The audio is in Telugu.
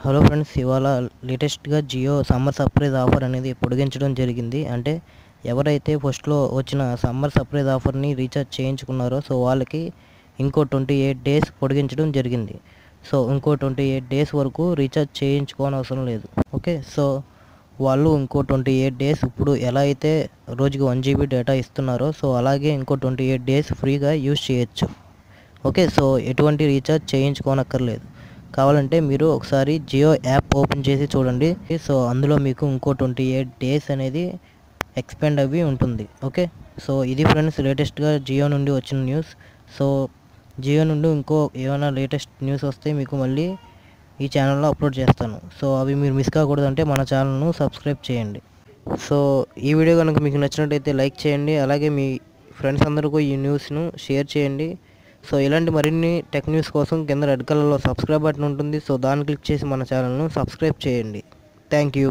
హలో ఫ్రెండ్స్, ఇవాళ లేటెస్ట్గా జియో సమ్మర్ సర్ప్రైజ్ ఆఫర్ అనేది పొడిగించడం జరిగింది. అంటే ఎవరైతే ఫస్ట్లో వచ్చిన సమ్మర్ సర్ప్రైజ్ ఆఫర్ని రీఛార్జ్ చేయించుకున్నారో సో వాళ్ళకి ఇంకో 28 డేస్ పొడిగించడం జరిగింది. సో ఇంకో 28 డేస్ వరకు రీఛార్జ్ చేయించుకోనవసరం లేదు. ఓకే, సో వాళ్ళు ఇంకో 28 డేస్ ఇప్పుడు ఎలా అయితే రోజుకి 1 GB డేటా ఇస్తున్నారో సో అలాగే ఇంకో 28 డేస్ ఫ్రీగా యూజ్ చేయొచ్చు. ఓకే, సో ఎటువంటి రీఛార్జ్ చేయించుకోనక్కర్లేదు. కావాలంటే మీరు ఒకసారి జియో యాప్ ఓపెన్ చేసి చూడండి. సో అందులో మీకు ఇంకో 28 డేస్ అనేది ఎక్స్పెండ్ అవి ఉంటుంది. ఓకే, సో ఇది ఫ్రెండ్స్ లేటెస్ట్గా జియో నుండి వచ్చిన న్యూస్. సో జియో నుండి ఇంకో ఏమైనా లేటెస్ట్ న్యూస్ వస్తే మీకు మళ్ళీ ఈ ఛానల్లో అప్లోడ్ చేస్తాను. సో అవి మీరు మిస్ కాకూడదంటే మన ఛానల్ను సబ్స్క్రైబ్ చేయండి. సో ఈ వీడియో కనుక మీకు నచ్చినట్టయితే లైక్ చేయండి. అలాగే మీ ఫ్రెండ్స్ అందరికీ ఈ న్యూస్ను షేర్ చేయండి. సో ఇలాంటి మరిన్ని టెక్ న్యూస్ కోసం కింద రెడ్ కలర్లో సబ్స్క్రైబ్ బటన్ ఉంటుంది. సో దాన్ని క్లిక్ చేసి మన ఛానల్ను సబ్స్క్రైబ్ చేయండి. Thank you.